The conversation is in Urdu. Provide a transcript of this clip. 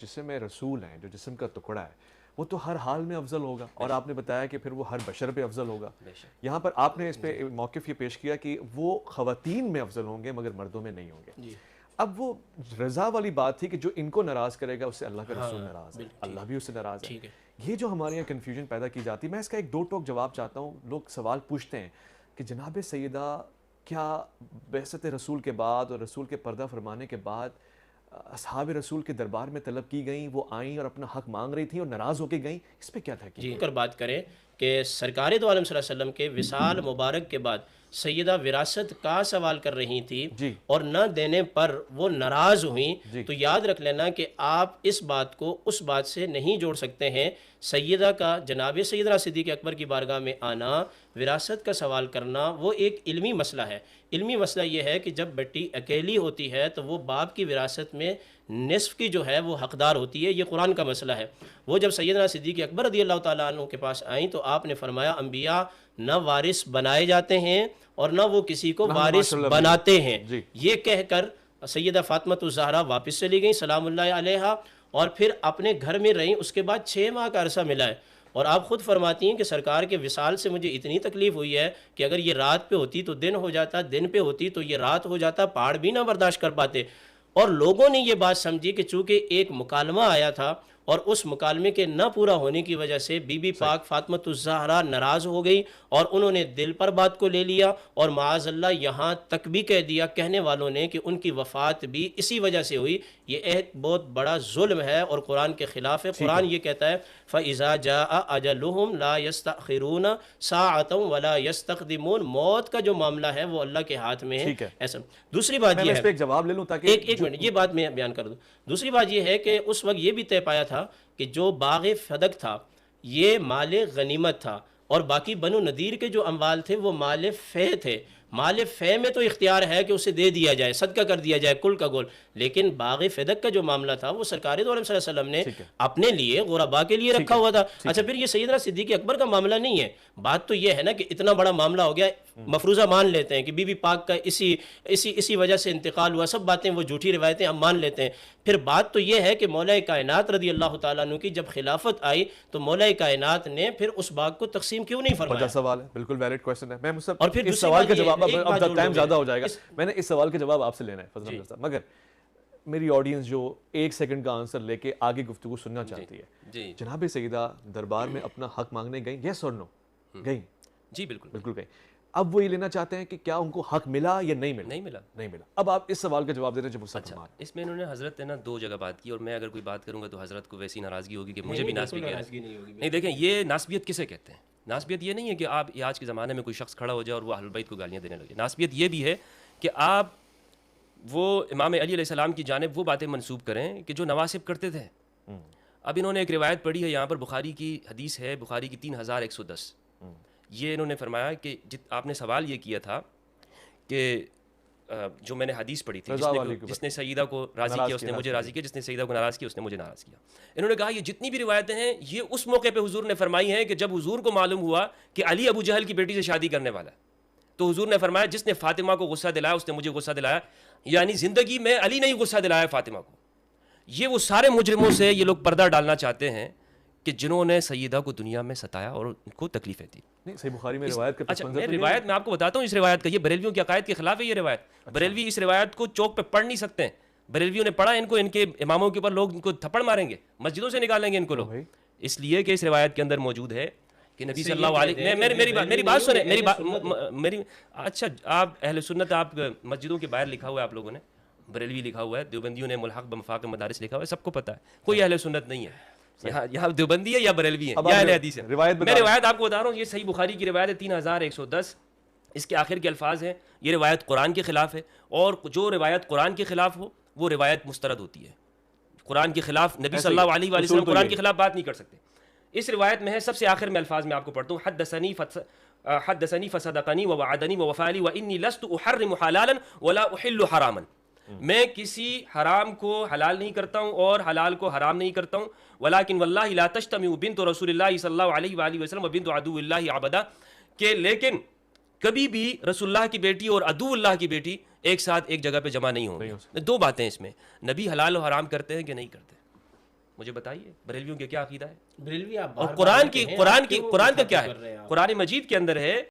جسم رسول ہیں، جو جسم کا ٹکڑا ہے، وہ تو ہر حال میں افضل ہوگا، اور آپ نے بتایا کہ پھر وہ ہر بشر پہ افضل ہوگا۔ یہاں پر آپ نے اس پہ موقف یہ پیش کیا کہ وہ خواتین میں افضل ہوں گے مگر مردوں میں نہیں ہوں گے۔ اب وہ رضا والی بات تھی کہ جو ان کو ناراض کرے گا اس سے اللہ کا رسول ناراض ہے، اللہ بھی اس سے ناراض ہے۔ یہ جو ہمارے یہاں کنفیوژن پیدا کی جاتی ہے، میں اس کا ایک دو ٹوک جواب چاہتا ہوں۔ لوگ سوال پوچھتے ہیں کہ جناب سیدہ کیا بعثت رسول کے بعد اور رسول کے پردہ فرمانے کے بعد اصحاب رسول کے دربار میں طلب کی گئیں، وہ آئیں اور اپنا حق مانگ رہی تھیں اور ناراض ہو کے گئیں، اس پہ کیا تحقیق؟ جی کر بات کریں کہ سرکار دو عالم صلی اللہ علیہ وسلم کے وصال مبارک کے بعد سیدہ وراثت کا سوال کر رہی تھی اور نہ دینے پر وہ ناراض ہوئیں، تو یاد رکھ لینا کہ آپ اس بات کو اس بات سے نہیں جوڑ سکتے ہیں۔ سیدہ کا جناب سیدنا صدیق اکبر کی بارگاہ میں آنا، وراثت کا سوال کرنا، وہ ایک علمی مسئلہ ہے۔ علمی مسئلہ یہ ہے کہ جب بیٹی اکیلی ہوتی ہے تو وہ باپ کی وراثت میں نصف کی جو ہے وہ حقدار ہوتی ہے، یہ قرآن کا مسئلہ ہے۔ وہ جب سیدنا صدیق اکبر رضی اللہ تعالیٰ عنہ کے پاس آئیں تو آپ نے فرمایا انبیاء نہ وارث بنائے جاتے ہیں اور نہ وہ کسی کو وارث بناتے ہیں۔ یہ کہہ کر سیدہ فاطمہ الزہرا واپس چلی گئیں سلام اللہ علیہا، اور پھر اپنے گھر میں رہیں۔ اس کے بعد 6 ماہ کا عرصہ ملا ہے، اور آپ خود فرماتی ہیں کہ سرکار کے وصال سے مجھے اتنی تکلیف ہوئی ہے کہ اگر یہ رات پہ ہوتی تو دن ہو جاتا، دن پہ ہوتی تو یہ رات ہو جاتا، پہاڑ بھی نہ برداشت کر پاتے۔ اور لوگوں نے یہ بات سمجھی کہ چونکہ ایک مکالمہ آیا تھا اور اس مکالمے کے نہ پورا ہونے کی وجہ سے بی بی پاک فاطمہ الزہرا ناراض ہو گئی اور انہوں نے دل پر بات کو لے لیا، اور معاذ اللہ یہاں تک بھی کہہ دیا کہنے والوں نے کہ ان کی وفات بھی اسی وجہ سے ہوئی۔ یہ ایک بہت بڑا ظلم ہے اور قرآن کے خلاف ہے۔ قرآن یہ کہتا ہے فَإِذَا جَاءَ أَجَلُهُمْ لَا يَسْتَأْخِرُونَ سَاعَةً وَلَا يَسْتَقْدِمُونَ۔ موت کا جو معاملہ ہے وہ اللہ کے ہاتھ میں ہے۔ ایسا دوسری بات یہ ہے، میں اس پہ ایک جواب لے لوں تاکہ ایک منٹ یہ بات میں بیان کر دوں۔ دوسری بات یہ ہے کہ اس وقت یہ بھی طے پایا تھا کہ جو باغ فدق تھا یہ مال غنیمت تھا، اور باقی بنو نذیر کے جو اموال تھے وہ مال فے تھے۔ مال فے میں تو اختیار ہے کہ اسے دے دیا جائے، صدقہ کر دیا جائے کل کا گول، لیکن باغ فدق کا جو معاملہ تھا وہ سرکار دو عالم صلی اللہ علیہ وسلم نے اپنے لیے غربا کے لیے رکھا ہوا تھا۔ اچھا پھر یہ سیدنا صدیق اکبر کا معاملہ نہیں ہے، بات تو یہ ہے نا کہ اتنا بڑا معاملہ ہو گیا، مفروضہ مان لیتے ہیں کہ بی بی پاک کا اسی وجہ سے انتقال ہوا، سب باتیں وہ جھوٹی روایتیں ہم مان لیتے ہیں۔ پھر بات تو یہ ہے کہ مولا کائنات رضی اللہ تعالیٰ عنہ کی جب خلافت آئی تو مولا کائنات نے پھر اس باغ کو تقسیم کیوں نہیں فرمایا؟ بڑا سوال ہے، بالکل ویلڈ کویسچن ہے۔ میں اور پھر اس سوال کا جواب اب ٹائم زیادہ ہو جائے گا، میں نے اس سوال کا جواب آپ سے لینا ہے فضل احمد صاحب، مگر میری آڈینس جو 1 سیکنڈ کا آنسر لے کے آگے گفتگو سننا چاہتی ہے، جناب سیدہ دربار میں اپنا حق مانگنے گئیں، یس اور نو گئیں؟ جی بالکل بالکل گئیں۔ اب وہ یہ لینا چاہتے ہیں کہ کیا ان کو حق ملا یا نہیں ملا؟ نہیں ملا۔ اب آپ اس سوال کا جواب دے رہے ہیں جو مجھ سے فرما رہے ہیں۔ اس میں انہوں نے حضرت نے 2 جگہ بات کی، اور میں اگر کوئی بات کروں گا تو حضرت کو ویسی ناراضگی ہوگی کہ مجھے بھی ناسبی کہہ رہے ہیں۔ نہیں دیکھیں، یہ ناسبیت کسے کہتے ہیں؟ ناسبیت یہ نہیں ہے کہ آپ آج کے زمانے میں کوئی شخص کھڑا ہو جائے اور وہ اہل بیت کو گالیاں دینے لگے۔ ناسبیت یہ بھی ہے کہ آپ وہ امام علی علیہ السلام کی جانب وہ باتیں منسوب کریں کہ جو نواسب کرتے تھے۔ اب انہوں نے ایک روایت پڑھی ہے یہاں پر، بخاری کی حدیث ہے، بخاری کی 3110۔ یہ انہوں نے فرمایا کہ آپ نے سوال یہ کیا تھا کہ جو میں نے حدیث پڑھی تھی، جس نے سیدہ کو راضی کیا اس نے مجھے راضی کیا، جس نے سیدہ کو ناراض کیا اس نے مجھے ناراض کیا۔ انہوں نے کہا یہ جتنی بھی روایتیں ہیں یہ اس موقع پہ حضور نے فرمائی ہیں کہ جب حضور کو معلوم ہوا کہ علی ابو جہل کی بیٹی سے شادی کرنے والا ہے، تو حضور نے فرمایا جس نے فاطمہ کو غصہ دلایا اس نے مجھے غصہ دلایا، یعنی زندگی میں علی نے ہی غصہ دلایا فاطمہ کو۔ یہ وہ سارے مجرموں سے یہ لوگ پردہ ڈالنا چاہتے ہیں کہ جنہوں نے سیدہ کو دنیا میں ستایا اور ان کو تکلیفیں دی۔ نہیں صحیح بخاری میں روایت کا اچھا میں روایت میں آپ کو بتاتا ہوں اس روایت کا، یہ بریلویوں کے عقائد کے خلاف ہے یہ روایت۔ بریلوی اس روایت کو چوک پہ پڑھ نہیں سکتے ہیں، بریلویوں نے پڑھا ان کو، ان کے اماموں کے اوپر لوگ ان کو تھپڑ ماریں گے، مسجدوں سے نکالیں گے ان کو لوگ، اس لیے کہ اس روایت کے اندر موجود ہے کہ نبی صلی اللہ علیہ میری بات سنیں، میری اچھا آپ اہل سنت، آپ مسجدوں کے باہر لکھا ہوا ہے آپ لوگوں نے، بریلوی لکھا ہوا ہے، دیوبندیوں نے ملحق بمفاق مدارس لکھا ہوا ہے، سب کو پتہ ہے، کوئی اہل سنت نہیں ہے یہاں دیوبندی ہے یا بریلوی ہے یا اہل حدیث ہے۔ میں روایت آپ کو بتا رہا ہوں، یہ صحیح بخاری کی روایت ہے 3110، اس کے آخر کے الفاظ ہیں یہ روایت قرآن کے خلاف ہے، اور جو روایت قرآن کے خلاف ہو وہ روایت مسترد ہوتی ہے۔ قرآن کے خلاف نبی صلی اللہ علیہ وسلم قرآن کے خلاف بات نہیں کر سکتے۔ اس روایت میں ہے، سب سے آخر میں الفاظ میں آپ کو پڑھتا ہوں، حدثنی فصدقنی ووعدنی ووفى لي وانی لست احرم حلالا ولا احل حراما۔ میں کسی حرام کو حلال نہیں کرتا ہوں اور حلال کو حرام نہیں کرتا ہوں، ولیکن واللہ لا تجتمع بنت رسول اللہ صلی اللہ علیہ وآلہ وسلم وبنت عدو اللہ عبدا، کہ لیکن کبھی بھی رسول اللہ کی بیٹی اور عدو اللہ کی بیٹی ایک ساتھ ایک جگہ پہ جمع نہیں ہوں گے۔ 2 باتیں اس میں، نبی حلال و حرام کرتے ہیں کہ نہیں کرتے؟ مجھے بتائیے بریلویوں کا کیا عقیدہ ہے؟ بریلوی آپ اور قرآن کا کیا ہے؟ قرآن مجید کے اندر ہے